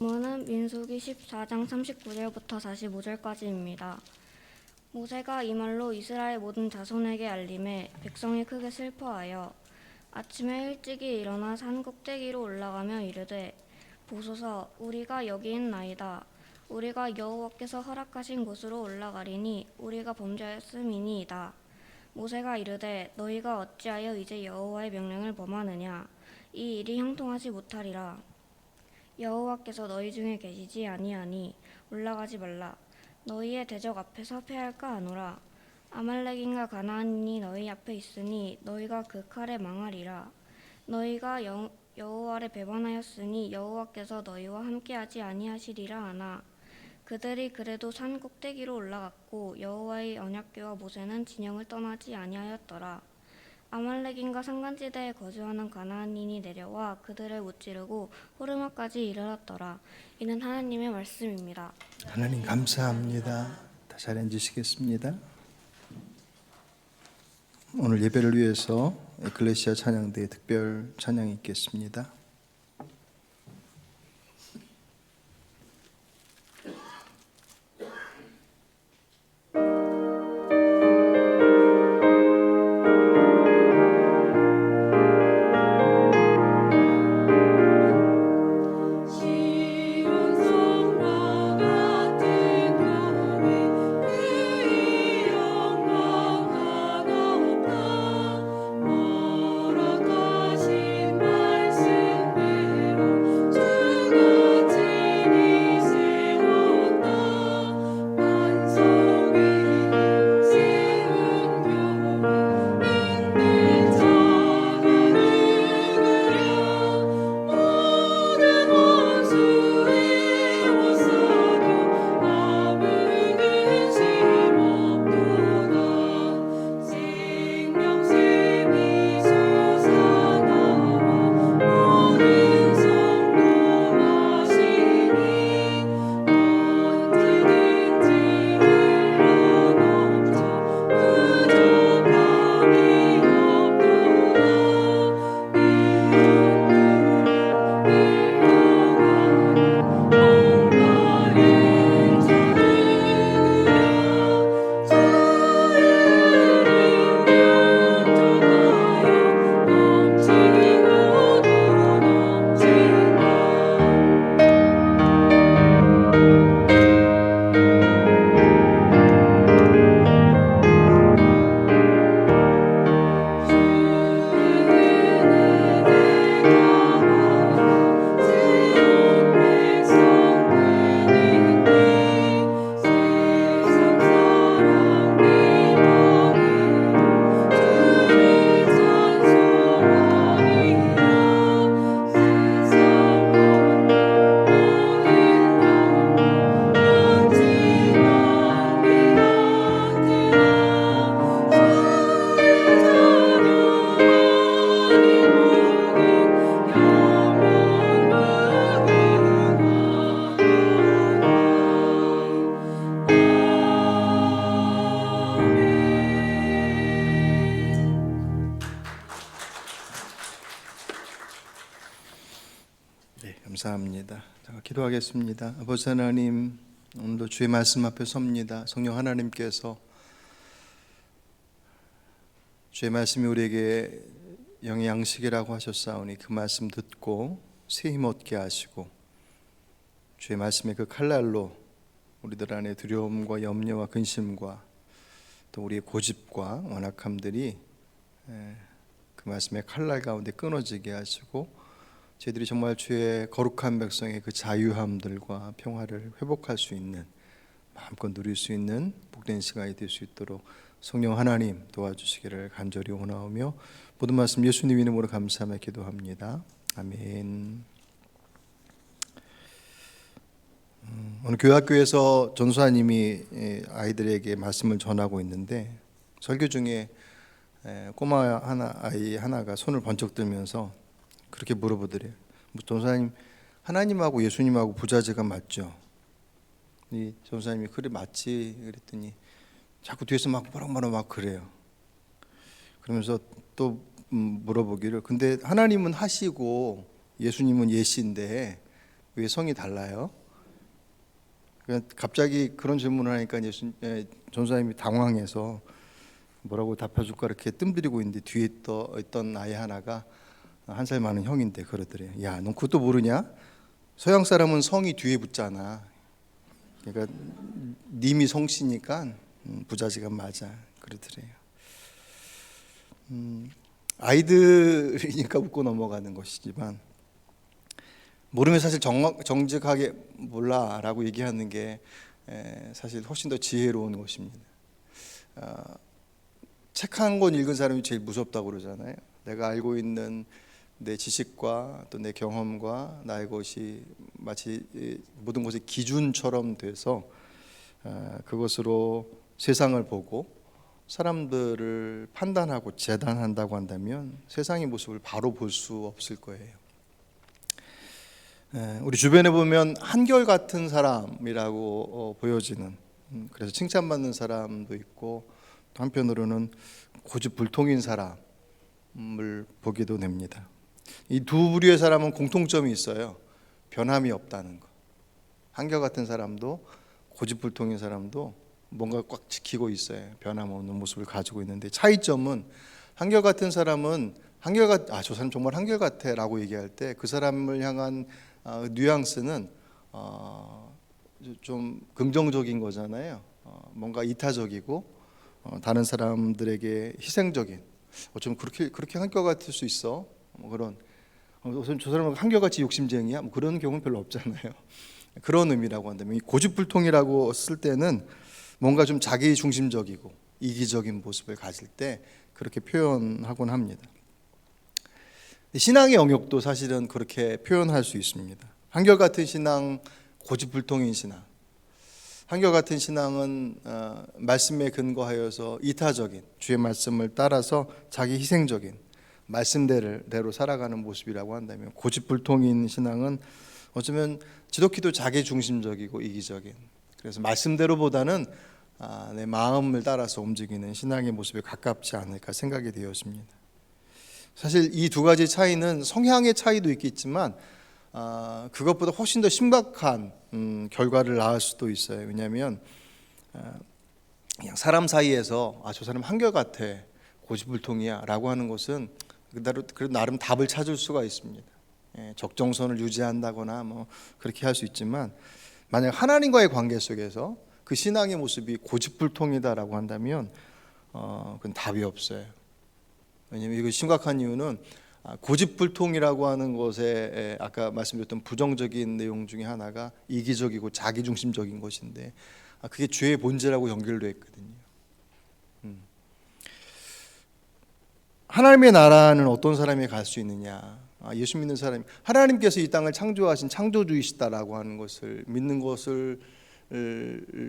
본문은 민수기 14장 39절부터 45절까지입니다. 모세가 이 말로 이스라엘 모든 자손에게 알림해 백성이 크게 슬퍼하여 아침에 일찍이 일어나 산 꼭대기로 올라가며 이르되 보소서 우리가 여기 있나이다. 우리가 여호와께서 허락하신 곳으로 올라가리니 우리가 범죄하였음이니이다. 모세가 이르되 너희가 어찌하여 이제 여호와의 명령을 범하느냐. 이 일이 형통하지 못하리라. 여호와께서 너희 중에 계시지 아니하니 올라가지 말라. 너희의 대적 앞에서 패할까 하노라. 아말렉인과 가나안인이 너희 앞에 있으니 너희가 그 칼에 망하리라. 너희가 여호와를 배반하였으니 여호와께서 너희와 함께하지 아니하시리라 하나 그들이 그래도 산 꼭대기로 올라갔고 여호와의 언약궤와 모세는 진영을 떠나지 아니하였더라. 아말렉인과 산간지대에 거주하는 가나안인이 내려와 그들을 무찌르고 호르마까지 이르렀더라. 이는 하나님의 말씀입니다. 하나님 감사합니다. 다시 앉으시겠습니다. 오늘 예배를 위해서 에클레시아 찬양대에 특별 찬양이 있겠습니다. 감사합니다. 기도하겠습니다. 아버지 하나님, 오늘도 주의 말씀 앞에 섭니다. 성령 하나님께서 주의 말씀이 우리에게 영의 양식이라고 하셨사오니 그 말씀 듣고 새 힘 얻게 하시고 주의 말씀의 그 칼날로 우리들 안에 두려움과 염려와 근심과 또 우리의 고집과 완악함들이 그 말씀의 칼날 가운데 끊어지게 하시고 저희들이 정말 주의 거룩한 백성의 그 자유함들과 평화를 회복할 수 있는, 마음껏 누릴 수 있는 복된 시간이 될 수 있도록 성령 하나님 도와주시기를 간절히 원하오며 모든 말씀 예수님 이름으로 감사하며 기도합니다. 아멘. 오늘 교회학교에서 전수사님이 아이들에게 말씀을 전하고 있는데 설교 중에 꼬마 아이 하나가 손을 번쩍 들면서 그렇게 물어보더래요. 전사님, 하나님하고 예수님하고 부자제가 맞죠? 이 전사님이 그래 맞지 그랬더니 자꾸 뒤에서 막 뭐라고 막 그래요. 그러면서 또 물어보기를 근데 하나님은 하시고 예수님은 예시인데 왜 성이 달라요? 갑자기 그런 질문을 하니까 전사님이 당황해서 뭐라고 답해줄까 이렇게 뜸들이고 있는데 뒤에 있던 아이 하나가 한 살 많은 형인데 그러더래요. 야, 넌 그것도 모르냐? 서양 사람은 성이 뒤에 붙잖아. 그러니까 님이 성씨니까 부자지간 맞아. 그러더래요. 아이들이니까 웃고 넘어가는 것이지만 모르면 사실 정직하게 몰라라고 얘기하는 게 사실 훨씬 더 지혜로운 것입니다. 책 한 권 읽은 사람이 제일 무섭다고 그러잖아요. 내가 알고 있는 내 지식과 또 내 경험과 나의 것이 마치 모든 것의 기준처럼 돼서 그것으로 세상을 보고 사람들을 판단하고 재단한다고 한다면 세상의 모습을 바로 볼 수 없을 거예요. 우리 주변에 보면 한결같은 사람이라고 보여지는, 그래서 칭찬받는 사람도 있고 또 한편으로는 고집불통인 사람을 보기도 됩니다. 이 두 부류의 사람은 공통점이 있어요. 변함이 없다는 거. 한결같은 사람도 고집불통인 사람도 뭔가 꽉 지키고 있어요. 변함없는 모습을 가지고 있는데 차이점은 한결같은 사람은 저 사람 정말 한결같아라고 얘기할 때 그 사람을 향한 뉘앙스는 좀 긍정적인 거잖아요. 뭔가 이타적이고 다른 사람들에게 희생적인. 어쩜 그렇게 한결같을 수 있어? 뭐 그런. 저 사람은 한결같이 욕심쟁이야? 뭐 그런 경우는 별로 없잖아요. 그런 의미라고 한다면 이 고집불통이라고 쓸 때는 뭔가 좀 자기 중심적이고 이기적인 모습을 가질 때 그렇게 표현하곤 합니다. 신앙의 영역도 사실은 그렇게 표현할 수 있습니다. 한결같은 신앙, 고집불통인 신앙. 한결같은 신앙은 말씀에 근거하여서 이타적인 주의 말씀을 따라서 자기 희생적인 말씀대로 살아가는 모습이라고 한다면, 고집불통인 신앙은 어쩌면 지독히도 자기 중심적이고 이기적인, 그래서 말씀대로보다는 내 마음을 따라서 움직이는 신앙의 모습에 가깝지 않을까 생각이 되었습니다. 사실 이 두 가지 차이는 성향의 차이도 있겠지만 그것보다 훨씬 더 심각한 결과를 낳을 수도 있어요. 왜냐하면 그냥 사람 사이에서 저 사람 한결같아, 고집불통이야 라고 하는 것은 그래도 나름 답을 찾을 수가 있습니다. 적정선을 유지한다거나 뭐 그렇게 할 수 있지만, 만약 하나님과의 관계 속에서 그 신앙의 모습이 고집불통이다라고 한다면 그건 답이 없어요. 왜냐하면 이거 심각한 이유는 고집불통이라고 하는 것에 아까 말씀드렸던 부정적인 내용 중에 하나가 이기적이고 자기중심적인 것인데 그게 죄의 본질하고 연결되어 있거든요. 하나님의 나라는 어떤 사람이 갈 수 있느냐? 예수 믿는 사람이 하나님께서 이 땅을 창조하신 창조주이시다라고 하는 것을 믿는 것을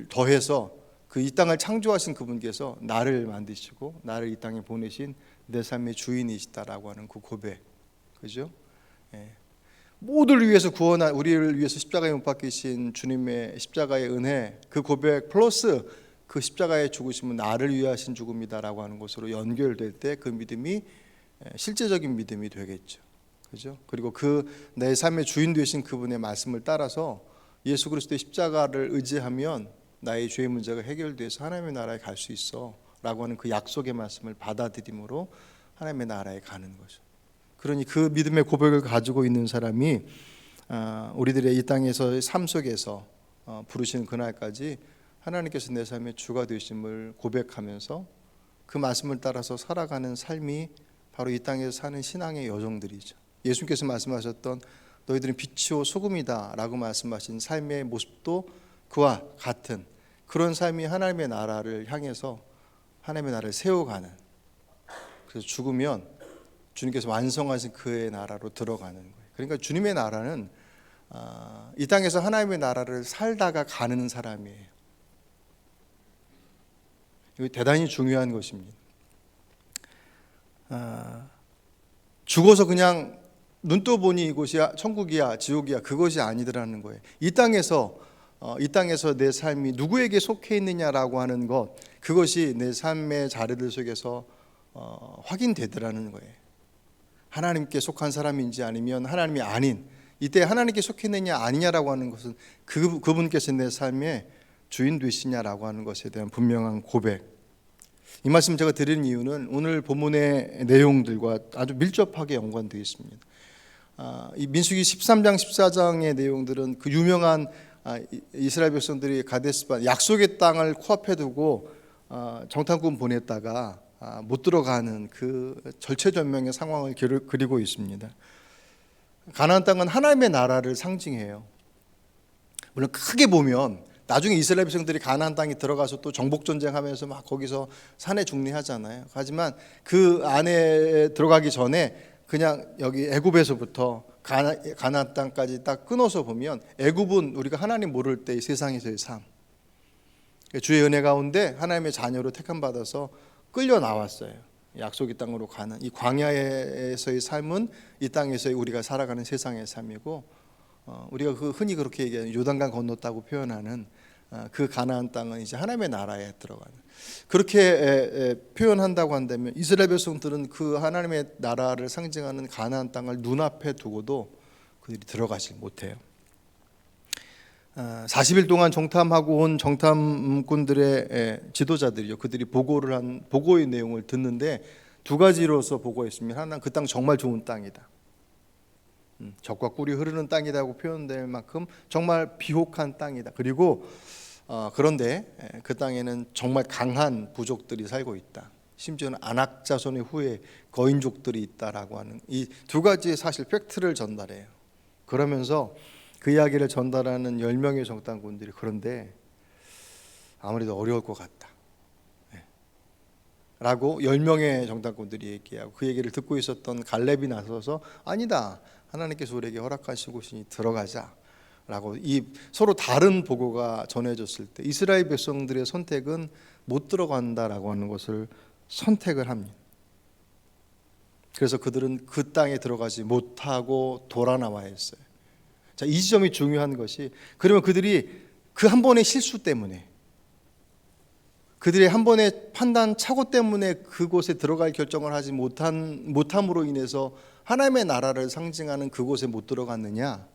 더해서 그 이 땅을 창조하신 그분께서 나를 만드시고 나를 이 땅에 보내신 내 삶의 주인이시다라고 하는 그 고백, 그죠? 모두를 위해서 우리를 위해서 십자가에 못 박히신 주님의 십자가의 은혜, 그 고백 플러스 그 십자가의 죽으심은 나를 위하신 죽음이다라고 하는 것으로 연결될 때 그 믿음이 실제적인 믿음이 되겠죠, 그죠? 그리고 그 내 삶의 주인 되신 그분의 말씀을 따라서 예수 그리스도의 십자가를 의지하면 나의 죄의 문제가 해결돼서 하나님의 나라에 갈 수 있어라고 하는 그 약속의 말씀을 받아들임으로 하나님의 나라에 가는 거죠. 그러니 그 믿음의 고백을 가지고 있는 사람이 우리들의 이 땅에서의 삶 속에서 부르시는 그날까지 하나님께서 내 삶의 주가 되심을 고백하면서 그 말씀을 따라서 살아가는 삶이 바로 이 땅에서 사는 신앙의 여정들이죠. 예수님께서 말씀하셨던 너희들은 빛이요 소금이다 라고 말씀하신 삶의 모습도 그와 같은 그런 삶이 하나님의 나라를 향해서 하나님의 나라를 세워가는, 그래서 죽으면 주님께서 완성하신 그의 나라로 들어가는 거예요. 그러니까 주님의 나라는 이 땅에서 하나님의 나라를 살다가 가는 사람이에요. 이거 대단히 중요한 것입니다. 죽어서 그냥 눈 떠 보니 이곳이 천국이야 지옥이야 그것이 아니더라는 거예요. 이 땅에서 내 삶이 누구에게 속해 있느냐라고 하는 것, 그것이 내 삶의 자리들 속에서 확인되더라는 거예요. 하나님께 속한 사람인지 아니면 하나님이 아닌 이때 하나님께 속했느냐 아니냐라고 하는 것은 그분께서 내 삶의 주인 되시냐라고 하는 것에 대한 분명한 고백. 이 말씀 제가 드리는 이유는 오늘 본문의 내용들과 아주 밀접하게 연관되어 있습니다. 이 민수기 13장 14장의 내용들은 그 유명한 이스라엘 백성들이 가데스반 약속의 땅을 코앞에 두고 정탐꾼 보냈다가 못 들어가는 그 절체절명의 상황을 그리고 있습니다. 가나안 땅은 하나님의 나라를 상징해요. 물론 크게 보면 나중에 이스라엘 백성들이 가나안 땅에 들어가서 또 정복 전쟁하면서 막 거기서 산에 중리하잖아요. 하지만 그 안에 들어가기 전에 그냥 여기 애굽에서부터 가나안 땅까지 딱 끊어서 보면 애굽은 우리가 하나님 모를 때의 세상에서의 삶, 주의 은혜 가운데 하나님의 자녀로 택함 받아서 끌려 나왔어요. 약속의 땅으로 가는 이 광야에서의 삶은 이 땅에서의 우리가 살아가는 세상의 삶이고, 우리가 흔히 그렇게 얘기하는 요단강 건넜다고 표현하는 그 가나안 땅은 이제 하나님의 나라에 들어가는, 그렇게 표현한다고 한다면 이스라엘 백성들은 그 하나님의 나라를 상징하는 가나안 땅을 눈앞에 두고도 그들이 들어가지 못해요. 40일 동안 정탐하고 온 정탐꾼들의 지도자들이요, 그들이 보고의 내용을 듣는데 두 가지로서 보고했습니다. 하나는 그 땅 정말 좋은 땅이다, 젖과 꿀이 흐르는 땅이라고 표현될 만큼 정말 비옥한 땅이다. 그리고 그런데 그 땅에는 정말 강한 부족들이 살고 있다. 심지어는 안악 자손의 후에 거인족들이 있다라고 하는 이 두 가지의 사실 팩트를 전달해요. 그러면서 그 이야기를 전달하는 10명의 정탐꾼들이 그런데 아무래도 어려울 것 같다 라고 10명의 정탐꾼들이 얘기하고, 그 얘기를 듣고 있었던 갈렙이 나서서 아니다, 하나님께서 우리에게 허락하신 곳이니 들어가자 라고 이 서로 다른 보고가 전해졌을 때 이스라엘 백성들의 선택은 못 들어간다라고 하는 것을 선택을 합니다. 그래서 그들은 그 땅에 들어가지 못하고 돌아 나와야 했어요. 자, 이 지점이 중요한 것이, 그러면 그들이 그 한 번의 실수 때문에, 그들의 한 번의 판단 착오 때문에 그곳에 들어갈 결정을 하지 못함으로 인해서 하나님의 나라를 상징하는 그곳에 못 들어갔느냐?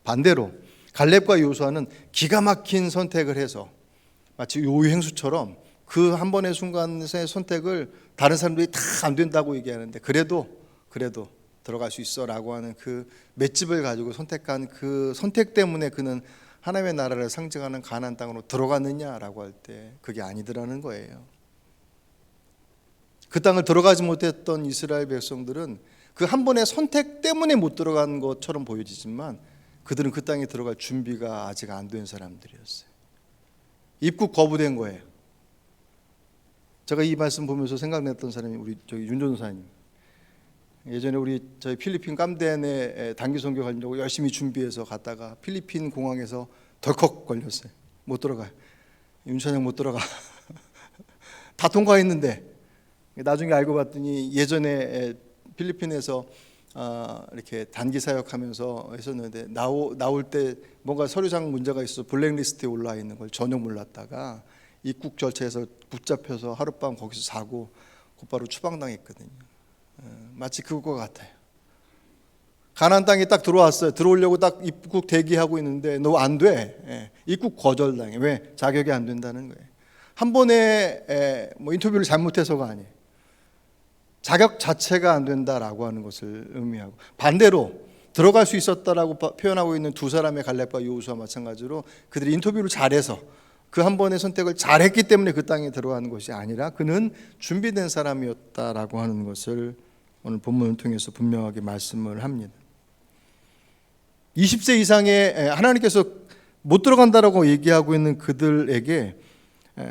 반대로 갈렙과 요수아는 기가 막힌 선택을 해서 마치 요행수처럼 그 한 번의 순간의 선택을 다른 사람들이 다 안 된다고 얘기하는데 그래도 들어갈 수 있어라고 하는 그 맷집을 가지고 선택한 그 선택 때문에 그는 하나님의 나라를 상징하는 가나안 땅으로 들어갔느냐라고 할 때 그게 아니더라는 거예요. 그 땅을 들어가지 못했던 이스라엘 백성들은 그 한 번의 선택 때문에 못 들어간 것처럼 보여지지만 그들은 그 땅에 들어갈 준비가 아직 안 된 사람들이었어요. 입국 거부된 거예요. 제가 이 말씀 보면서 생각났던 사람이 우리 윤 전사님. 예전에 저희 필리핀 깜덴에 단기 선교 가려고 열심히 준비해서 갔다가 필리핀 공항에서 덜컥 걸렸어요. 못 들어가요. 윤 차장 못 들어가. 다 통과했는데 나중에 알고 봤더니 예전에 필리핀에서 이렇게 단기 사역하면서 했었는데 나올 때 뭔가 서류상 문제가 있어서 블랙리스트에 올라 있는 걸 전혀 몰랐다가 입국 절차에서 붙잡혀서 하룻밤 거기서 자고 곧바로 추방당했거든요. 마치 그것과 같아요. 가나안 땅에 딱 들어왔어요. 들어오려고 딱 입국 대기하고 있는데 너 안 돼. 입국 거절당해. 왜? 자격이 안 된다는 거예요. 한 번에 뭐 인터뷰를 잘못해서가 아니에요. 자격 자체가 안 된다라고 하는 것을 의미하고, 반대로 들어갈 수 있었다라고 표현하고 있는 두 사람의 갈렙과 여호수아와 마찬가지로 그들이 인터뷰를 잘해서 그 한 번의 선택을 잘했기 때문에 그 땅에 들어가는 것이 아니라 그는 준비된 사람이었다라고 하는 것을 오늘 본문을 통해서 분명하게 말씀을 합니다. 20세 이상의 하나님께서 못 들어간다라고 얘기하고 있는 그들에게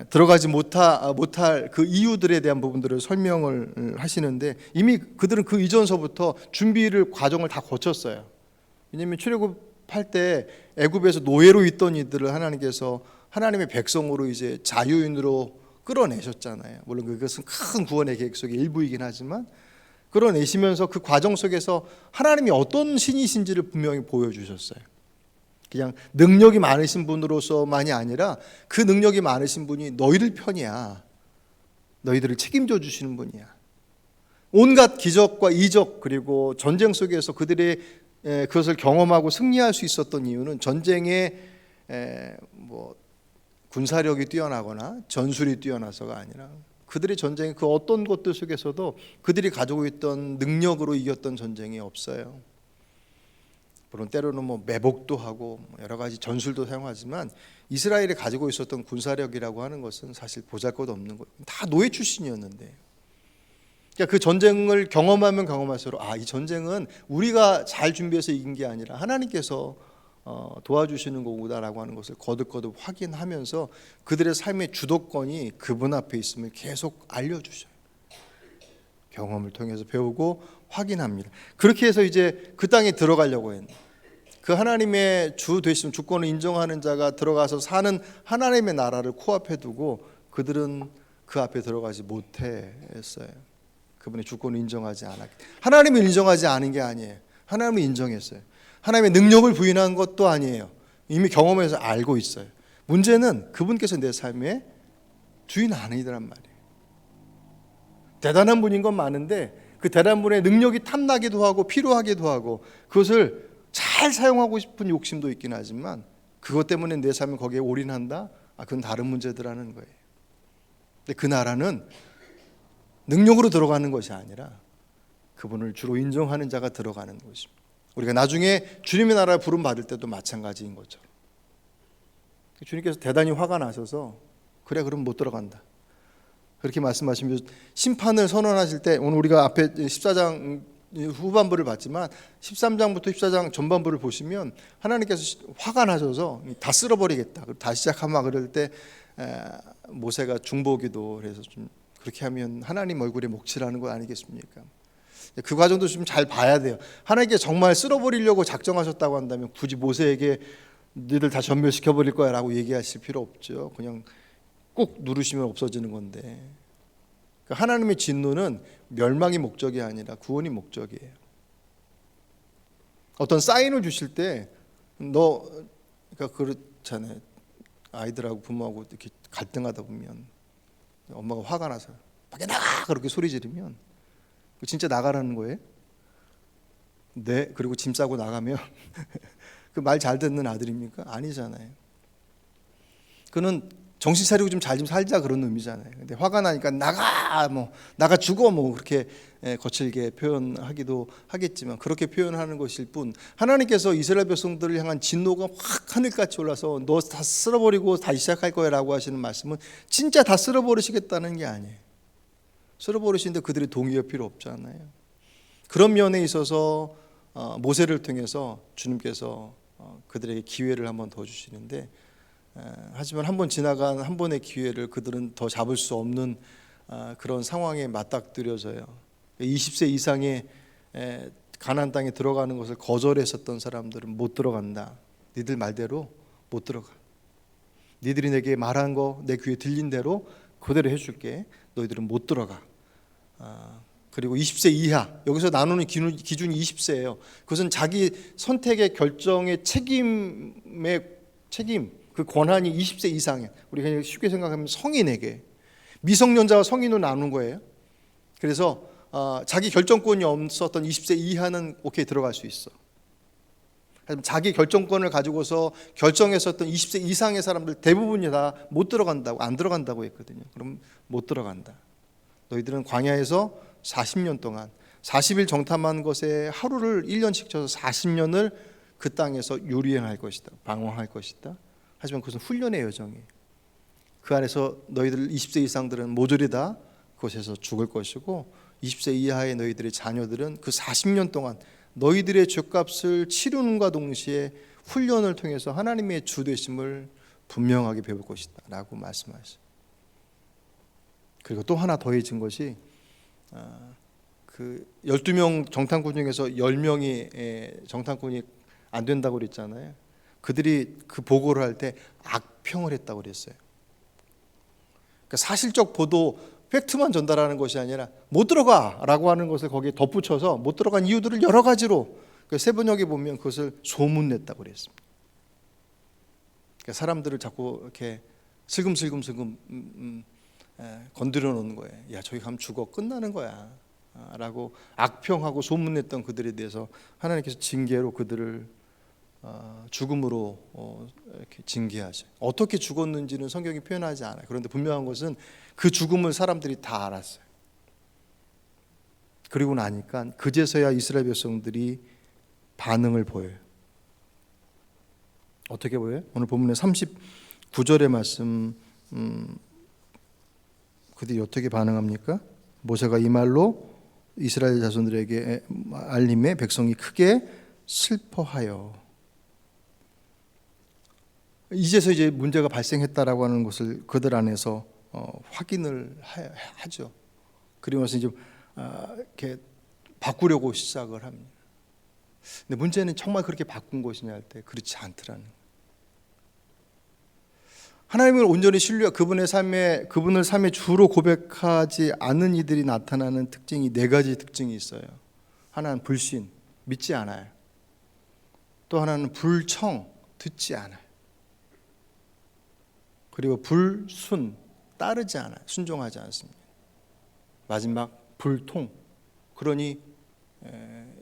들어가지 못할 그 이유들에 대한 부분들을 설명을 하시는데, 이미 그들은 그 이전서부터 준비를 과정을 다 거쳤어요. 왜냐하면 출애굽할 때 애굽에서 노예로 있던 이들을 하나님께서 하나님의 백성으로 이제 자유인으로 끌어내셨잖아요. 물론 그것은 큰 구원의 계획 속의 일부이긴 하지만 끌어내시면서 그 과정 속에서 하나님이 어떤 신이신지를 분명히 보여주셨어요. 그냥 능력이 많으신 분으로서만이 아니라 그 능력이 많으신 분이 너희들 편이야. 너희들을 책임져 주시는 분이야. 온갖 기적과 이적 그리고 전쟁 속에서 그들의 그것을 경험하고 승리할 수 있었던 이유는 전쟁에 뭐 군사력이 뛰어나거나 전술이 뛰어나서가 아니라 그들의 전쟁 그 어떤 것들 속에서도 그들이 가지고 있던 능력으로 이겼던 전쟁이 없어요. 물론 때로는 뭐 매복도 하고 여러 가지 전술도 사용하지만 이스라엘이 가지고 있었던 군사력이라고 하는 것은 사실 보잘것없는 거예요. 다 노예 출신이었는데, 그러니까 그 전쟁을 경험하면 경험할수록 이 전쟁은 우리가 잘 준비해서 이긴 게 아니라 하나님께서 도와주시는 거구나라고 하는 것을 거듭거듭 확인하면서 그들의 삶의 주도권이 그분 앞에 있음을 계속 알려주셔요. 경험을 통해서 배우고 확인합니다. 그렇게 해서 이제 그 땅에 들어가려고 했는데 그 하나님의 주 되심 주권을 인정하는 자가 들어가서 사는 하나님의 나라를 코앞에 두고 그들은 그 앞에 들어가지 못했어요. 그분의 주권을 인정하지 않았기. 하나님을 인정하지 않은 게 아니에요. 하나님을 인정했어요. 하나님의 능력을 부인한 것도 아니에요. 이미 경험해서 알고 있어요. 문제는 그분께서 내 삶의 주인 아니더란 말이에요. 대단한 분인 건 많은데 그 대단한 분의 능력이 탐나기도 하고 필요하기도 하고 그것을 잘 사용하고 싶은 욕심도 있긴 하지만 그것 때문에 내 삶이 거기에 올인한다? 그건 다른 문제더라는 거예요. 근데 그 나라는 능력으로 들어가는 것이 아니라 그분을 주로 인정하는 자가 들어가는 것입니다. 우리가 나중에 주님의 나라에 부름 받을 때도 마찬가지인 것처럼 주님께서 대단히 화가 나셔서 그래 그럼 못 들어간다 그렇게 말씀하시면서 심판을 선언하실 때 오늘 우리가 앞에 14장 후반부를 봤지만 13장부터 14장 전반부를 보시면 하나님께서 화가 나셔서 다 쓸어버리겠다 다시 시작하면 그럴 때 모세가 중보기도 그래서 좀 그렇게 하면 하나님 얼굴에 목칠하는 거 아니겠습니까? 그 과정도 좀 잘 봐야 돼요. 하나님께 정말 쓸어버리려고 작정하셨다고 한다면 굳이 모세에게 너희들 다 전멸시켜버릴 거야 라고 얘기하실 필요 없죠. 그냥 꾹 누르시면 없어지는 건데 그러니까 하나님의 진노는 멸망이 목적이 아니라 구원이 목적이에요. 어떤 사인을 주실 때 그러니까 그렇잖아요. 아이들하고 부모하고 이렇게 갈등하다 보면 엄마가 화가 나서 밖에 나가 그렇게 소리 지르면 진짜 나가라는 거예요? 네. 그리고 짐 싸고 나가면 그 말 잘 듣는 아들입니까? 아니잖아요. 그는 정신 차리고 좀 잘 좀 살자 그런 의미잖아요. 근데 화가 나니까 나가 죽어 그렇게 거칠게 표현하기도 하겠지만 그렇게 표현하는 것일 뿐 하나님께서 이스라엘 백성들을 향한 진노가 확 하늘같이 올라서 너 다 쓸어버리고 다시 시작할 거야라고 하시는 말씀은 진짜 다 쓸어버리시겠다는 게 아니에요. 쓸어버리시는데 그들이 동의할 필요 없잖아요. 그런 면에 있어서 모세를 통해서 주님께서 그들에게 기회를 한번 더 주시는데 하지만 한 번 지나간 한 번의 기회를 그들은 더 잡을 수 없는 그런 상황에 맞닥뜨려져요. 20세 이상의 가나안 땅에 들어가는 것을 거절했었던 사람들은 못 들어간다. 니들 말대로 못 들어가. 니들이 내게 말한 거 내 귀에 들린 대로 그대로 해줄게. 너희들은 못 들어가. 그리고 20세 이하 여기서 나누는 기준이 20세예요. 그것은 자기 선택의 결정의 책임 그 권한이 20세 이상에 우리가 그냥 쉽게 생각하면 성인에게 미성년자와 성인으로 나눈 거예요. 그래서 자기 결정권이 없었던 20세 이하는 오케이 들어갈 수 있어. 자기 결정권을 가지고서 결정했었던 20세 이상의 사람들 대부분이 다 못 들어간다고 안 들어간다고 했거든요. 그럼 못 들어간다. 너희들은 광야에서 40년 동안 40일 정탐한 것에 하루를 1년씩 쳐서 40년을 그 땅에서 유리행할 것이다. 방황할 것이다. 하지만 그것은 훈련의 여정이에요. 그 안에서 너희들 20세 이상들은 모조리 다 그곳에서 죽을 것이고 20세 이하의 너희들의 자녀들은 그 40년 동안 너희들의 죄값을 치르는과 동시에 훈련을 통해서 하나님의 주 되심을 분명하게 배울 것이다 라고 말씀하셨어요. 그리고 또 하나 더해진 것이 그 12명 정탐꾼 중에서 10명이 정탐꾼이 안 된다고 그랬잖아요. 그들이 그 보고를 할 때 악평을 했다고 그랬어요. 그러니까 사실적 보도 팩트만 전달하는 것이 아니라 못 들어가라고 하는 것을 거기에 덧붙여서 못 들어간 이유들을 여러 가지로 세번역에 보면 그것을 소문냈다고 그랬습니다. 그러니까 사람들을 자꾸 이렇게 슬금슬금 건드려 놓는 거예요. 야 저기 가면 죽어 끝나는 거야. 라고 악평하고 소문냈던 그들에 대해서 하나님께서 징계로 그들을 죽음으로 이렇게 징계하죠. 어떻게 죽었는지는 성경이 표현하지 않아요. 그런데 분명한 것은 그 죽음을 사람들이 다 알았어요. 그리고 나니까 그제서야 이스라엘 백성들이 반응을 보여요. 어떻게 보여요? 오늘 본문의 39절의 말씀, 그들이 어떻게 반응합니까? 모세가 이 말로 이스라엘 자손들에게 알림에 백성이 크게 슬퍼하여. 이제서 이제 문제가 발생했다라고 하는 것을 그들 안에서 확인을 하죠. 그러면서 이제 이렇게 바꾸려고 시작을 합니다. 근데 문제는 정말 그렇게 바꾼 것이냐 할 때 그렇지 않더라는 거예요. 하나님을 온전히 신뢰, 그분을 삶의 주로 고백하지 않은 이들이 나타나는 특징이 네 가지 특징이 있어요. 하나는 불신, 믿지 않아요. 또 하나는 불청, 듣지 않아요. 그리고 불순, 따르지 않아요. 순종하지 않습니다. 마지막 불통, 그러니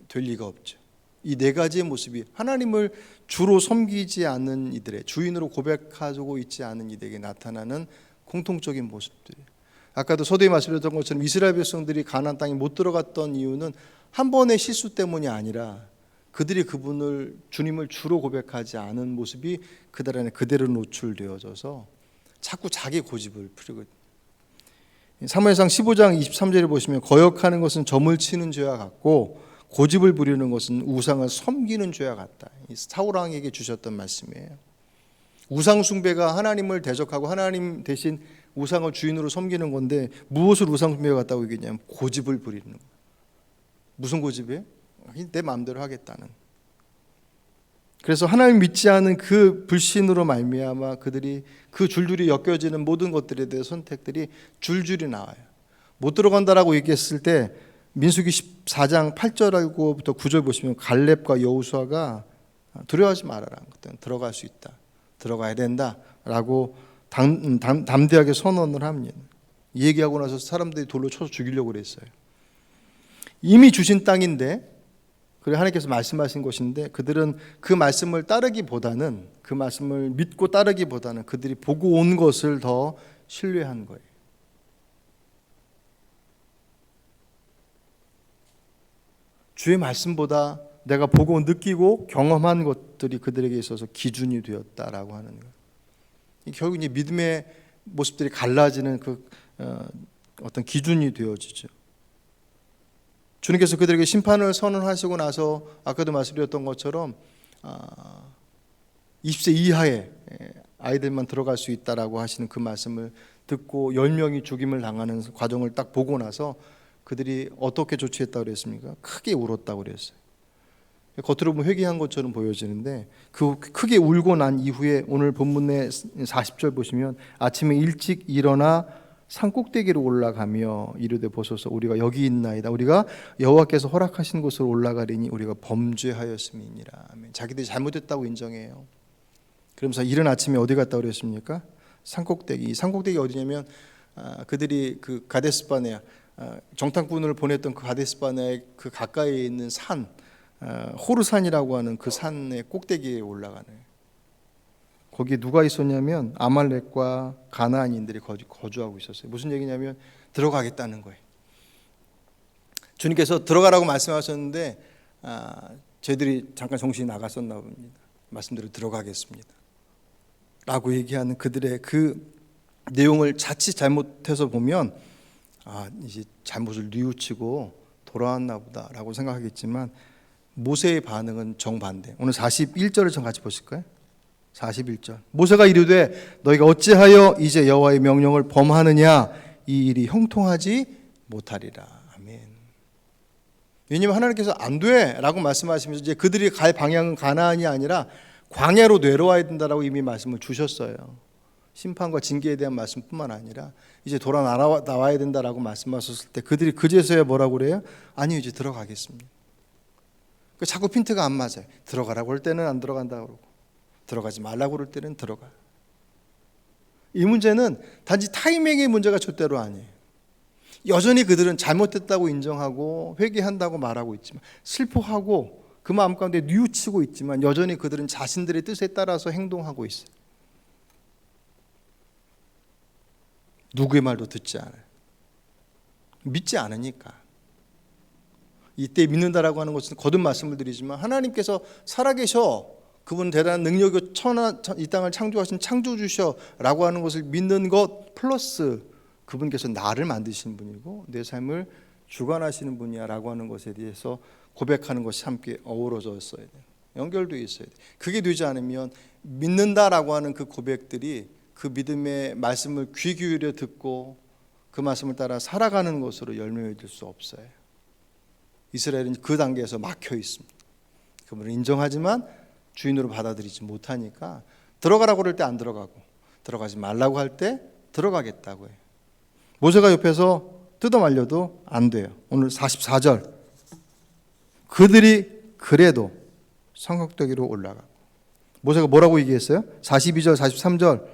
될 리가 없죠. 이 네 가지의 모습이 하나님을 주로 섬기지 않는 이들의, 주인으로 고백하고 있지 않은 이들에게 나타나는 공통적인 모습들이에요. 아까도 서두에 말씀드렸던 것처럼 이스라엘 백성들이 가나안 땅에 못 들어갔던 이유는 한 번의 실수 때문이 아니라 그들이 그분을, 주님을 주로 고백하지 않은 모습이 그들 안에 그대로 노출되어져서 자꾸 자기 고집을 부리거든요. 사무엘상 15장 23절에 보시면 거역하는 것은 점을 치는 죄와 같고 고집을 부리는 것은 우상을 섬기는 죄와 같다. 사울 왕에게 주셨던 말씀이에요. 우상 숭배가 하나님을 대적하고 하나님 대신 우상을 주인으로 섬기는 건데 무엇을 우상 숭배가 같다고 얘기했냐면 고집을 부리는 거예요. 무슨 고집이에요? 내 마음대로 하겠다는. 그래서 하나님 믿지 않은 그 불신으로 말미암아 그들이 그 줄줄이 엮여지는 모든 것들에 대해 선택들이 줄줄이 나와요. 못 들어간다라고 얘기했을 때 민수기 14장 8절부터 9절 보시면 갈렙과 여호수아가 두려워하지 말아라. 그때는 들어갈 수 있다. 들어가야 된다라고 담대하게 선언을 합니다. 이 얘기하고 나서 사람들이 돌로 쳐서 죽이려고 그랬어요. 이미 주신 땅인데, 그리고 하나님께서 말씀하신 것인데 그들은 그 말씀을 따르기보다는, 그 말씀을 믿고 따르기보다는 그들이 보고 온 것을 더 신뢰한 거예요. 주의 말씀보다 내가 보고 느끼고 경험한 것들이 그들에게 있어서 기준이 되었다라고 하는 거예요. 결국 이제 믿음의 모습들이 갈라지는 그 어떤 기준이 되어지죠. 주님께서 그들에게 심판을 선언하시고 나서 아까도 말씀드렸던 것처럼 20세 이하의 아이들만 들어갈 수 있다라고 하시는 그 말씀을 듣고 10명이 죽임을 당하는 과정을 딱 보고 나서 그들이 어떻게 조치했다고 그랬습니까? 크게 울었다고 그랬어요. 겉으로 보면 회개한 것처럼 보여지는데 그 크게 울고 난 이후에 오늘 본문의 40절 보시면 아침에 일찍 일어나 산 꼭대기로 올라가며 이르되 보소서 우리가 여기 있나이다. 우리가 여호와께서 허락하신 곳으로 올라가리니 우리가 범죄하였음이니라. 아멘. 자기들이 잘못했다고 인정해요. 그러면서 이른 아침에 어디 갔다 그랬습니까? 산 꼭대기. 이 산 꼭대기 어디냐면 그들이 그 가데스바네아 정탐꾼을 보냈던 그 가데스바네아의 그 가까이에 있는 산 호르산이라고 하는 그 산의 꼭대기에 올라가는. 거기에 누가 있었냐면 아말렉과 가나안인들이 거주하고 있었어요. 무슨 얘기냐면 들어가겠다는 거예요. 주님께서 들어가라고 말씀하셨는데 저희들이 잠깐 정신이 나갔었나 봅니다. 말씀대로 들어가겠습니다 라고 얘기하는 그들의 그 내용을 자칫 잘못해서 보면 이제 잘못을 뉘우치고 돌아왔나 보다라고 생각하겠지만 모세의 반응은 정반대. 오늘 41절을 좀 같이 보실까요? 41절. 모세가 이르되 너희가 어찌하여 이제 여호와의 명령을 범하느냐 이 일이 형통하지 못하리라. 아멘. 왜냐하면 하나님께서 안 돼라고 말씀하시면서 이제 그들이 갈 방향은 가나안이 아니라 광야로 내려와야 된다라고 이미 말씀을 주셨어요. 심판과 징계에 대한 말씀뿐만 아니라 이제 돌아 나와야 된다라고 말씀하셨을 때 그들이 그제서야 뭐라고 그래요? 아니요, 이제 들어가겠습니다. 자꾸 핀트가 안 맞아요. 들어가라고 할 때는 안 들어간다고 그러고 들어가지 말라고 그럴 때는 들어가. 이 문제는 단지 타이밍의 문제가 절대로 아니에요. 여전히 그들은 잘못했다고 인정하고 회개한다고 말하고 있지만, 슬퍼하고 그 마음 가운데 뉘우치고 있지만, 여전히 그들은 자신들의 뜻에 따라서 행동하고 있어요. 누구의 말도 듣지 않아요. 믿지 않으니까. 이때 믿는다라고 하는 것은 거듭 말씀을 드리지만, 하나님께서 살아계셔, 그분은 대단한 능력이 이 땅을 창조하신 창조주셔라고 하는 것을 믿는 것 플러스 그분께서 나를 만드신 분이고 내 삶을 주관하시는 분이야 라고 하는 것에 대해서 고백하는 것이 함께 어우러져 있어야 돼요. 연결되어 있어야 돼요. 그게 되지 않으면 믿는다라고 하는 그 고백들이 그 믿음의 말씀을 귀 기울여 듣고 그 말씀을 따라 살아가는 것으로 열매를 수 없어요. 이스라엘은 그 단계에서 막혀 있습니다. 그분을 인정하지만 주인으로 받아들이지 못하니까 들어가라고 그럴 때 안 들어가고 들어가지 말라고 할 때 들어가겠다고 해요. 모세가 옆에서 뜯어 말려도 안 돼요. 오늘 44절, 그들이 그래도 성곽대기로 올라가고. 모세가 뭐라고 얘기했어요? 42절 43절,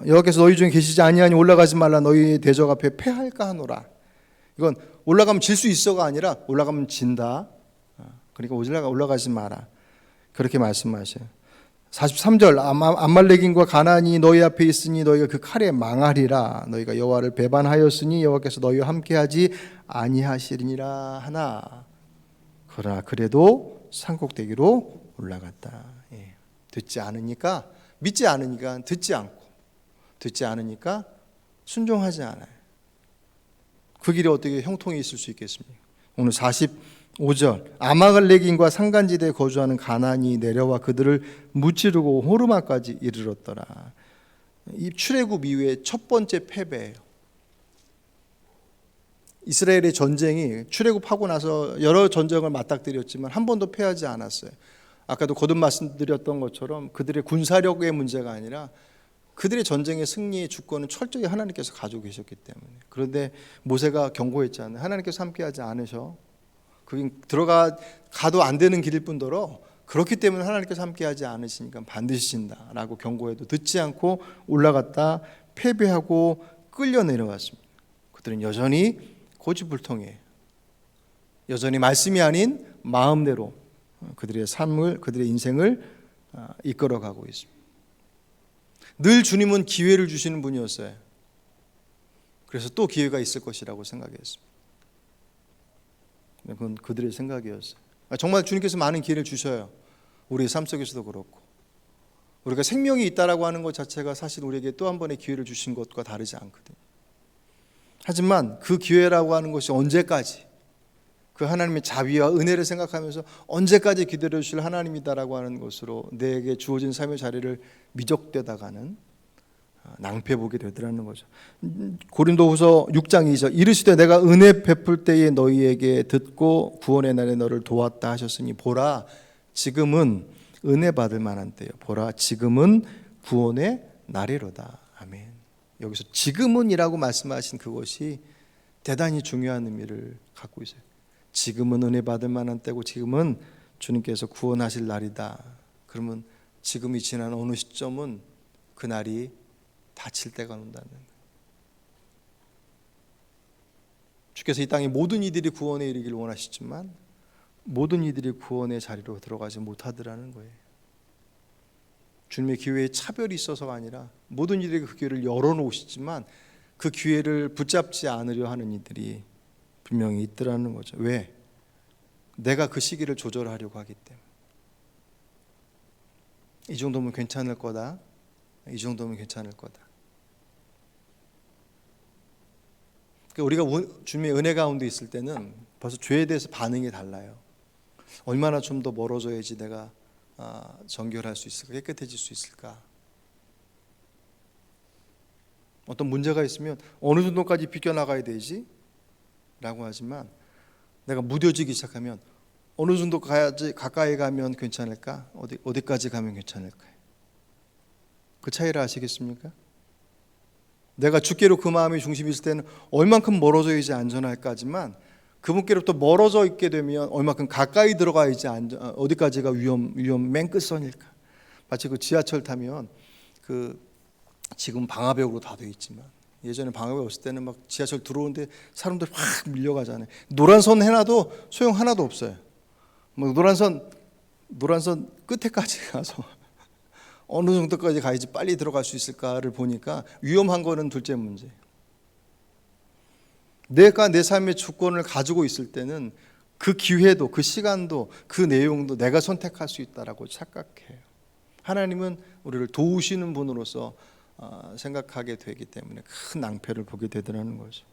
여호와께서 너희 중에 계시지 아니하니 올라가지 말라, 너희 대적 앞에 패할까 하노라. 이건 올라가면 질 수 있어가 아니라 올라가면 진다. 그러니까 올라가지 마라, 그렇게 말씀하셔요. 43절, 암말렉인과 가나안이 너희 앞에 있으니 너희가 그 칼에 망하리라. 너희가 여호와를 배반하였으니 여호와께서 너희와 함께하지 아니하시리니라 하나. 그러나 그래도 산꼭대기로 올라갔다. 듣지 않으니까, 믿지 않으니까 듣지 않고, 듣지 않으니까 순종하지 않아요. 그 길에 어떻게 형통이 있을 수 있겠습니까? 오늘 45절, 아말렉인과 산간지대에 거주하는 가나안이 내려와 그들을 무찌르고 호르마까지 이르렀더라. 이 출애굽 이후에 첫 번째 패배예요. 이스라엘의 전쟁이 출애굽하고 나서 여러 전쟁을 맞닥뜨렸지만 한 번도 패하지 않았어요. 아까도 거듭 말씀드렸던 것처럼 그들의 군사력의 문제가 아니라 그들의 전쟁의 승리의 주권은 철저히 하나님께서 가지고 계셨기 때문에. 그런데 모세가 경고했잖아요. 하나님께서 함께하지 않으셔. 그게 가도 안 되는 길일 뿐더러 그렇기 때문에 하나님께서 함께하지 않으시니까 반드시 진다라고 경고해도 듣지 않고 올라갔다 패배하고 끌려 내려왔습니다. 그들은 여전히 고집불통이에요. 여전히 말씀이 아닌 마음대로 그들의 삶을, 그들의 인생을 이끌어가고 있습니다. 늘 주님은 기회를 주시는 분이었어요. 그래서 또 기회가 있을 것이라고 생각했습니다. 그건 그들의 생각이었어요. 정말 주님께서 많은 기회를 주셔요. 우리의 삶 속에서도 그렇고, 우리가 생명이 있다라고 하는 것 자체가 사실 우리에게 또 한 번의 기회를 주신 것과 다르지 않거든요. 하지만 그 기회라고 하는 것이 언제까지, 그 하나님의 자비와 은혜를 생각하면서 언제까지 기다려 주실 하나님이다라고 하는 것으로 내게 주어진 삶의 자리를 미적되다가는 낭패 보게 되더라는 거죠. 고린도후서 6장 2절, 이르시되 내가 은혜 베풀 때에 너희에게 듣고 구원의 날에 너를 도왔다 하셨으니 보라 지금은 은혜 받을 만한 때요, 보라 지금은 구원의 날이로다. 아멘. 여기서 지금은이라고 말씀하신 그것이 대단히 중요한 의미를 갖고 있어요. 지금은 은혜 받을 만한 때고 지금은 주님께서 구원하실 날이다. 그러면 지금이 지난 어느 시점은 그 날이 닥칠 때가 온다는 거예요. 주께서 이 땅의 모든 이들이 구원에 이르기를 원하시지만 모든 이들이 구원의 자리로 들어가지 못하더라는 거예요. 주님의 기회에 차별이 있어서가 아니라 모든 이들에게 그 기회를 열어놓으시지만 그 기회를 붙잡지 않으려 하는 이들이 분명히 있더라는 거죠. 왜? 내가 그 시기를 조절하려고 하기 때문에. 이 정도면 괜찮을 거다. 이 정도면 괜찮을 거다. 그러니까 우리가 주님의 은혜 가운데 있을 때는 벌써 죄에 대해서 반응이 달라요. 얼마나 좀 더 멀어져야지 내가 정결할 수 있을까, 깨끗해질 수 있을까. 어떤 문제가 있으면 어느 정도까지 비껴나가야 되지? 라고 하지만 내가 무뎌지기 시작하면 어느 정도 가까이 가면 괜찮을까? 어디까지 가면 괜찮을까? 그 차이를 아시겠습니까? 내가 주께로 그 마음이 중심이 있을 때는 얼만큼 멀어져야지 안전할까지만 그분께로부터 멀어져 있게 되면 얼마큼 가까이 들어가야지 어디까지가 위험 맨 끝선일까? 마치 그 지하철 타면 그 지금 방화벽으로 다 되어 있지만 예전에 방학에 없을 때는 막 지하철 들어오는데 사람들 확 밀려가잖아요. 노란선 해놔도 소용 하나도 없어요. 뭐 노란선 끝에까지 가서 어느 정도까지 가야지 빨리 들어갈 수 있을까를 보니까 위험한 거는 둘째 문제. 내가 내 삶의 주권을 가지고 있을 때는 그 기회도, 그 시간도, 그 내용도 내가 선택할 수 있다라고 착각해요. 하나님은 우리를 도우시는 분으로서 생각하게 되기 때문에 큰 낭패를 보게 되더라는 거죠.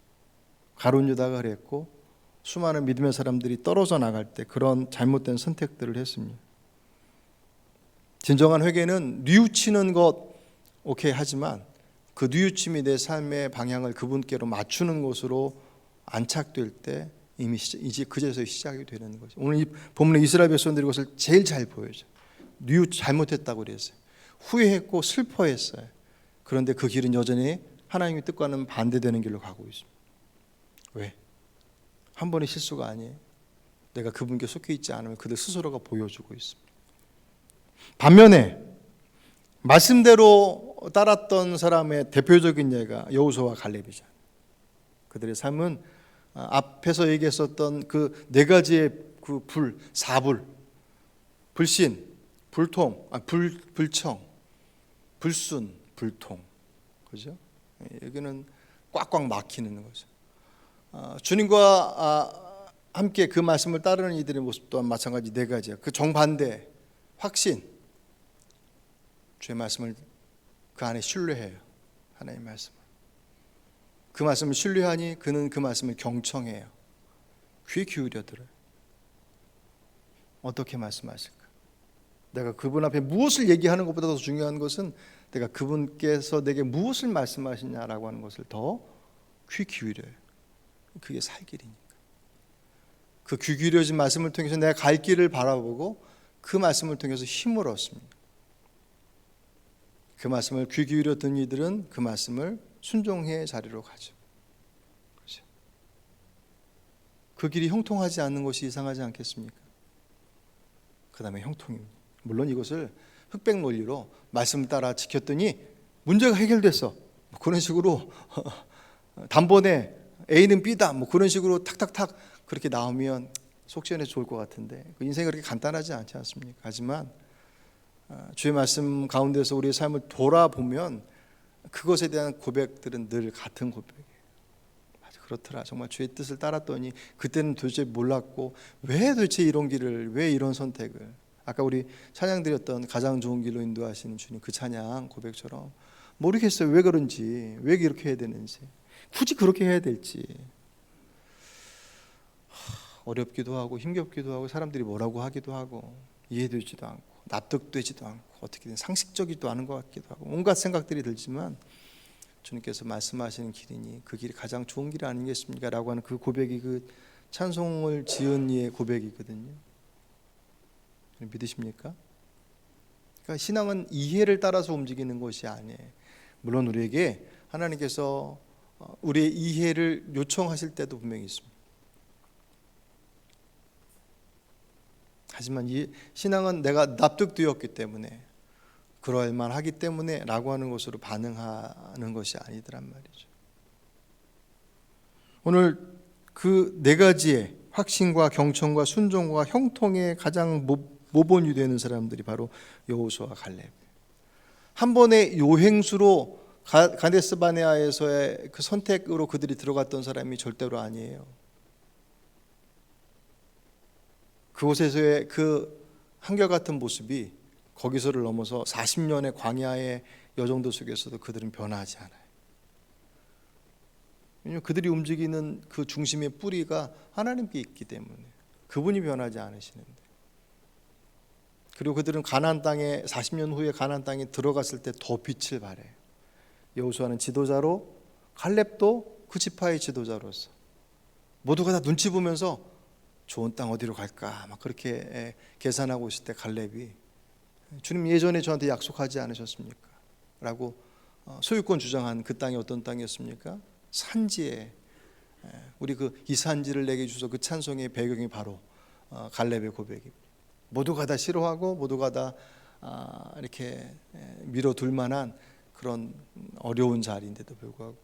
가룟 유다가 그랬고 수많은 믿음의 사람들이 떨어져 나갈 때 그런 잘못된 선택들을 했습니다. 진정한 회개는 뉘우치는 것 오케이 하지만 그 뉘우침이 내 삶의 방향을 그분께로 맞추는 것으로 안착될 때 이미 이제 그제서 시작이 되는 거죠. 오늘 이 본문의 이스라엘 백성들이 그것을 제일 잘 보여줘. 잘못했다고 그랬어요. 후회했고 슬퍼했어요. 그런데 그 길은 여전히 하나님의 뜻과는 반대되는 길로 가고 있습니다. 왜? 한 번의 실수가 아니에요. 내가 그분께 속해 있지 않으면 그들 스스로가 보여주고 있습니다. 반면에 말씀대로 따랐던 사람의 대표적인 예가 여호수아와 갈렙이잖아요. 그들의 삶은 앞에서 얘기했었던 그 네 가지의 그 사불, 불신, 불청, 불순, 불통, 그죠? 여기는 꽉꽉 막히는 거죠. 주님과 함께 그 말씀을 따르는 이들의 모습 또한 마찬가지 네 가지야. 그 정반대, 확신, 주의 말씀을 그 안에 신뢰해요. 하나님의 말씀을. 그 말씀을 신뢰하니 그는 그 말씀을 경청해요. 귀 기울여 들어요. 어떻게 말씀하실까? 내가 그분 앞에 무엇을 얘기하는 것보다 더 중요한 것은 내가 그분께서 내게 무엇을 말씀하시냐라고 하는 것을 더 귀 기울여요. 그게 살 길이니까. 그 귀 기울여진 말씀을 통해서 내가 갈 길을 바라보고 그 말씀을 통해서 힘을 얻습니다. 그 말씀을 귀 기울여 듣는 이들은 그 말씀을 순종의 자리로 가죠. 그렇죠? 그 길이 형통하지 않는 것이 이상하지 않겠습니까? 그 다음에 형통입니다. 물론 이것을 흑백 논리로 말씀 따라 지켰더니 문제가 해결됐어. 뭐 그런 식으로 단번에 A는 B다. 뭐 그런 식으로 탁탁탁 그렇게 나오면 속 시원해 좋을 것 같은데 그 인생이 그렇게 간단하지 않지 않습니까? 하지만 주의 말씀 가운데서 우리의 삶을 돌아보면 그것에 대한 고백들은 늘 같은 고백이에요. 맞아, 그렇더라. 정말 주의 뜻을 따랐더니 그때는 도대체 몰랐고 왜 도대체 이런 길을, 왜 이런 선택을. 아까 우리 찬양 드렸던 가장 좋은 길로 인도하시는 주님 그 찬양 고백처럼 모르겠어요. 왜 그런지, 왜 이렇게 해야 되는지, 굳이 그렇게 해야 될지. 어렵기도 하고 힘겹기도 하고 사람들이 뭐라고 하기도 하고 이해되지도 않고 납득되지도 않고 어떻게든 상식적이지도 않은 것 같기도 하고 온갖 생각들이 들지만 주님께서 말씀하시는 길이니 그 길이 가장 좋은 길 아니겠습니까? 라고 하는 그 고백이 그 찬송을 지은 이의 고백이거든요. 믿으십니까? 그러니까 신앙은 이해를 따라서 움직이는 것이 아니에요. 물론 우리에게 하나님께서 우리의 이해를 요청하실 때도 분명히 있습니다. 하지만 이 신앙은 내가 납득되었기 때문에 그럴 만하기 때문에 라고 하는 것으로 반응하는 것이 아니더란 말이죠. 오늘 그 네 가지의 확신과 경청과 순종과 형통의 가장 모본이 되는 사람들이 바로 여호수아와 갈렙. 한 번의 요행수로 가데스 바네아에서의 그 선택으로 그들이 들어갔던 사람이 절대로 아니에요. 그곳에서의 그 한결같은 모습이 거기서를 넘어서 40년의 광야의 여정도 속에서도 그들은 변하지 않아요. 왜냐하면 그들이 움직이는 그 중심의 뿌리가 하나님께 있기 때문에 그분이 변하지 않으시는데, 그리고 그들은 가나안 땅에 40년 후에 가나안 땅에 들어갔을 때 더 빛을 발해요. 여호수아는 지도자로, 갈렙도 그 지파의 지도자로서 모두가 다 눈치 보면서 좋은 땅 어디로 갈까 막 그렇게 계산하고 있을 때 갈렙이 주님 예전에 저한테 약속하지 않으셨습니까? 라고 소유권 주장한 그 땅이 어떤 땅이었습니까? 산지에 우리 이 산지를 내게 주셔서 그 찬송의 배경이 바로 갈렙의 고백입니다. 모두가 다 싫어하고 모두가 다 이렇게 밀어둘 만한 그런 어려운 자리인데도 불구하고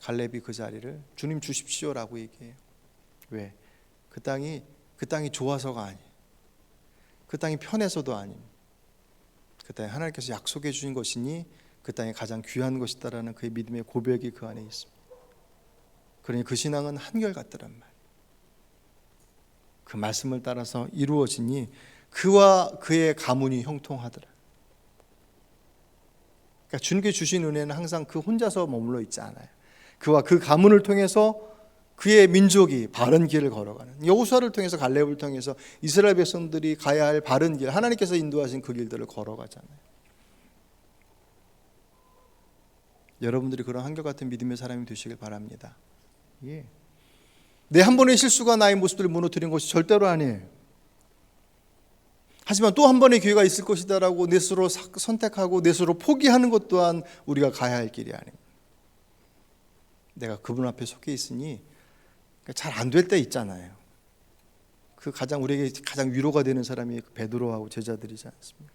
갈렙이 그 자리를 주님 주십시오라고 얘기해요. 왜? 그 땅이 좋아서가 아니에요. 그 땅이 편해서도 아닙니다. 그 땅에 하나님께서 약속해 주신 것이니 그 땅이 가장 귀한 것이다라는 그의 믿음의 고백이 그 안에 있습니다. 그러니 그 신앙은 한결같더란 말이에요. 그 말씀을 따라서 이루어지니 그와 그의 가문이 형통하더라. 그러니까 주님께 주신 은혜는 항상 그 혼자서 머물러 있지 않아요. 그와 그 가문을 통해서 그의 민족이 바른 길을 걸어가는, 여호수아를 통해서 갈렙을 통해서 이스라엘 백성들이 가야 할 바른 길, 하나님께서 인도하신 그 길들을 걸어가잖아요. 여러분들이 그런 한결같은 믿음의 사람이 되시길 바랍니다. 예. 내 한 번의 실수가 나의 모습들을 무너뜨린 것이 절대로 아니에요. 하지만 또 한 번의 기회가 있을 것이다라고 내 스스로 선택하고 내 스스로 포기하는 것 또한 우리가 가야 할 길이 아닙니다. 내가 그분 앞에 속해 있으니 잘 안 될 때 있잖아요. 우리에게 가장 위로가 되는 사람이 베드로하고 제자들이지 않습니까?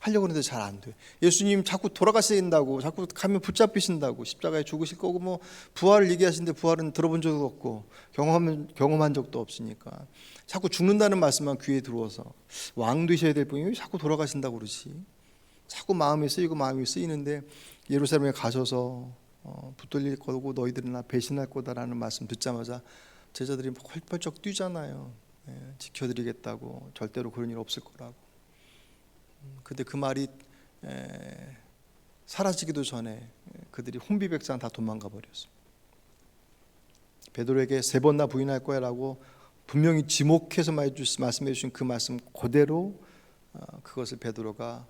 하려고 하는데 잘 안 돼. 예수님 자꾸 돌아가신다고, 자꾸 가면 붙잡히신다고, 십자가에 죽으실 거고 뭐 부활을 얘기하시는데 부활은 들어본 적도 없고 경험한 적도 없으니까 자꾸 죽는다는 말씀만 귀에 들어와서 왕 되셔야 될 분이 왜 자꾸 돌아가신다고 그러지? 자꾸 마음이 쓰이는데 예루살렘에 가셔서 붙들릴 거고 너희들은 나 배신할 거다라는 말씀 듣자마자 제자들이 펄펄쩍 뛰잖아요. 지켜드리겠다고, 절대로 그런 일 없을 거라고. 근데 그 말이 사라지기도 전에 그들이 혼비백산 다 도망가 버렸어요. 베드로에게 3번 나 부인할 거야 라고 분명히 지목해서 말씀해 주신 그 말씀 그대로 그것을 베드로가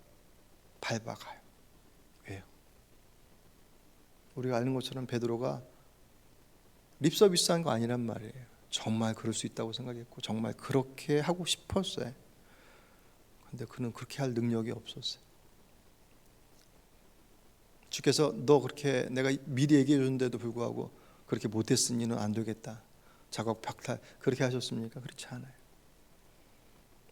밟아가요. 왜요? 우리가 아는 것처럼 베드로가 립서비스한 거 아니란 말이에요. 정말 그럴 수 있다고 생각했고 정말 그렇게 하고 싶었어요. 근데 그는 그렇게 할 능력이 없었어요. 주께서 너 그렇게 내가 미리 얘기해 줬는데도 불구하고 그렇게 못했으니는 안 되겠다, 작업 박탈, 그렇게 하셨습니까? 그렇지 않아요.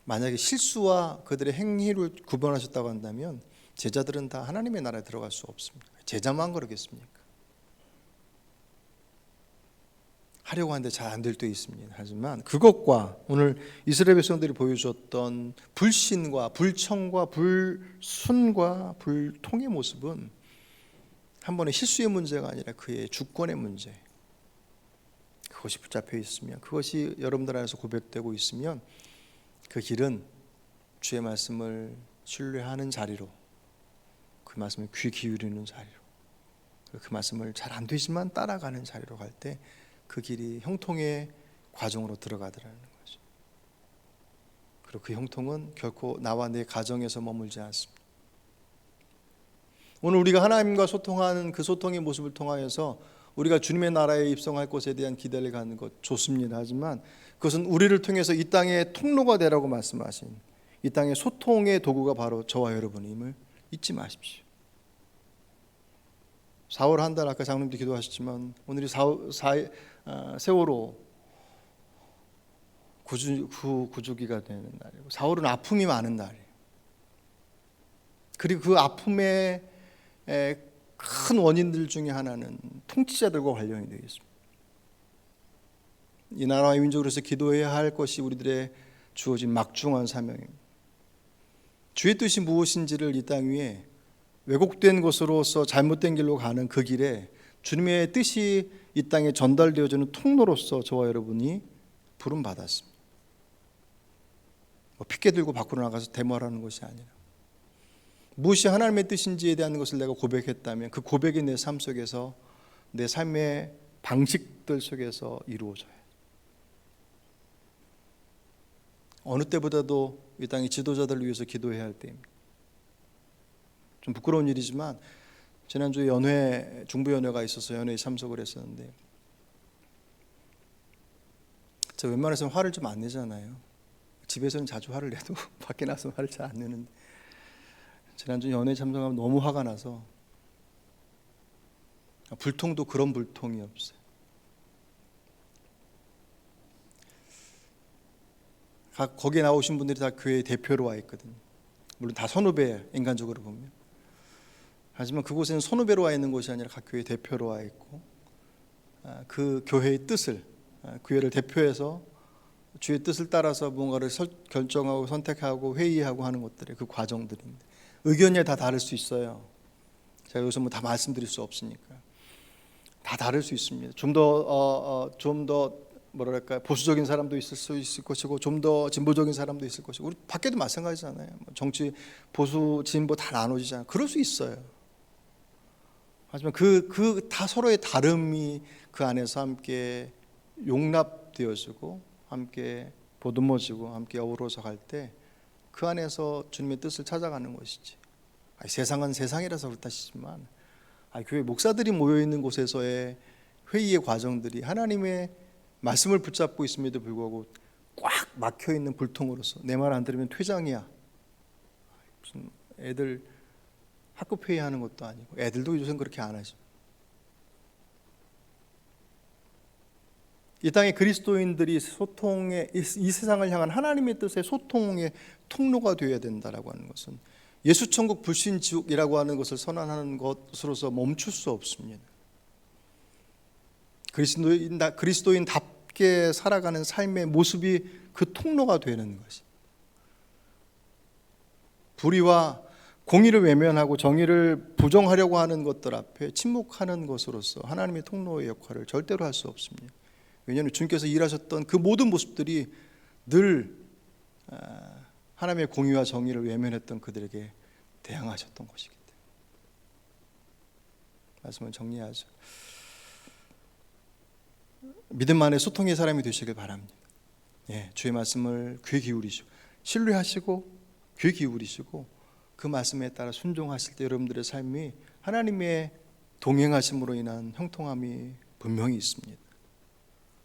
만약에 실수와 그들의 행위를 구분하셨다고 한다면 제자들은 다 하나님의 나라에 들어갈 수 없습니다. 제자만 그러겠습니까? 하려고 하는데 잘 안 될 때 있습니다. 하지만 그것과 오늘 이스라엘 백성들이 보여줬던 불신과 불청과 불순과 불통의 모습은 한 번의 실수의 문제가 아니라 그의 주권의 문제, 그것이 붙잡혀 있으면, 그것이 여러분들 안에서 고백되고 있으면 그 길은 주의 말씀을 신뢰하는 자리로, 그 말씀에 귀 기울이는 자리로, 그 말씀을 잘 안 되지만 따라가는 자리로 갈 때 그 길이 형통의 과정으로 들어가더라는 거죠. 그리고 그 형통은 결코 나와 내 가정에서 머물지 않습니다. 오늘 우리가 하나님과 소통하는 그 소통의 모습을 통하여서 우리가 주님의 나라에 입성할 것에 대한 기대를 갖는 것 좋습니다. 하지만 그것은 우리를 통해서 이 땅의 통로가 되라고 말씀하신 이 땅의 소통의 도구가 바로 저와 여러분임을 잊지 마십시오. 4월 한 달, 아까 장로님도 기도하셨지만 오늘이 세월호 구주기가 되는 날이고 4월은 아픔이 많은 날이에요. 그리고 그 아픔의 큰 원인들 중에 하나는 통치자들과 관련이 되어 있습니다. 이 나라와 민족으로서 기도해야 할 것이 우리들의 주어진 막중한 사명입니다. 주의 뜻이 무엇인지를 이 땅 위에 왜곡된 것으로서 잘못된 길로 가는 그 길에 주님의 뜻이 이 땅에 전달되어지는 통로로서 저와 여러분이 부름받았습니다. 핏게 들고 밖으로 나가서 데모하라는 것이 아니라 무엇이 하나님의 뜻인지에 대한 것을 내가 고백했다면 그 고백이 내 삶 속에서, 내 삶의 방식들 속에서 이루어져요. 어느 때보다도 이 땅의 지도자들을 위해서 기도해야 할 때입니다. 좀 부끄러운 일이지만 지난주에 중부연회가 있어서 연회에 참석을 했었는데 제가 웬만해서는 화를 좀 안 내잖아요. 집에서는 자주 화를 내도 밖에 나서 화를 잘 안 내는데 지난주 연회에 참석하면 너무 화가 나서, 불통도 그런 불통이 없어요. 거기에 나오신 분들이 다 교회의 대표로 와 있거든요. 물론 다 선후배, 인간적으로 보면. 하지만 그곳에는 선후배로 와 있는 곳이 아니라 각 교회 대표로 와 있고 그 교회의 뜻을, 교회를 대표해서 주의 뜻을 따라서 뭔가를 결정하고 선택하고 회의하고 하는 것들의 그 과정들입니다. 의견이 다 다를 수 있어요. 제가 여기서 뭐 다 말씀드릴 수 없으니까 다 다를 수 있습니다. 좀 더 뭐랄까 보수적인 사람도 있을 수 있을 것이고 좀 더 진보적인 사람도 있을 것이고 우리 밖에도 마찬가지잖아요. 정치 보수 진보 다 나눠지잖아요. 그럴 수 있어요. 하지만 그 다 서로의 다름이 그 안에서 함께 용납되어지고 함께 보듬어지고 함께 어우러져 갈 때 그 안에서 주님의 뜻을 찾아가는 것이지. 세상은 세상이라서 그렇다시지만 교회 목사들이 모여 있는 곳에서의 회의의 과정들이 하나님의 말씀을 붙잡고 있음에도 불구하고 꽉 막혀 있는 불통으로서 내 말 안 들으면 퇴장이야. 무슨 애들 학급 회의하는 것도 아니고 애들도 요즘 그렇게 안 하죠. 이 땅의 그리스도인들이 소통의 이 세상을 향한 하나님의 뜻의 소통의 통로가 되어야 된다라고 하는 것은 예수천국 불신지옥이라고 하는 것을 선언하는 것으로서 멈출 수 없습니다. 그리스도인답게 살아가는 삶의 모습이 그 통로가 되는 것이 불의와 공의를 외면하고 정의를 부정하려고 하는 것들 앞에 침묵하는 것으로서 하나님의 통로의 역할을 절대로 할 수 없습니다. 왜냐하면 주님께서 일하셨던 그 모든 모습들이 늘 하나님의 공의와 정의를 외면했던 그들에게 대항하셨던 것이기 때문에 말씀을 정리하죠. 믿음 안에 소통의 사람이 되시길 바랍니다. 주의 말씀을 귀 기울이시고 신뢰하시고 귀 기울이시고 그 말씀에 따라 순종하실 때 여러분들의 삶이 하나님의 동행하심으로 인한 형통함이 분명히 있습니다.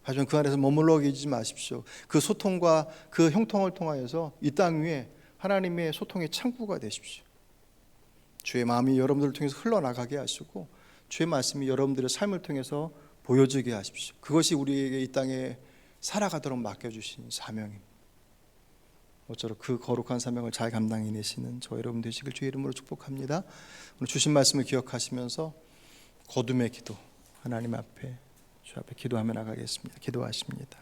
하지만 그 안에서 머물러 계시지 마십시오. 그 소통과 그 형통을 통하여서 이 땅 위에 하나님의 소통의 창구가 되십시오. 주의 마음이 여러분들을 통해서 흘러나가게 하시고 주의 말씀이 여러분들의 삶을 통해서 보여지게 하십시오. 그것이 우리에게 이 땅에 살아가도록 맡겨주신 사명입니다. 모쪼록 그 거룩한 사명을 잘 감당해내시는 저 여러분 되시길 주의 이름으로 축복합니다. 오늘 주신 말씀을 기억하시면서 거듭의 기도 하나님 앞에 주 앞에 기도하며 나가겠습니다. 기도하십니다.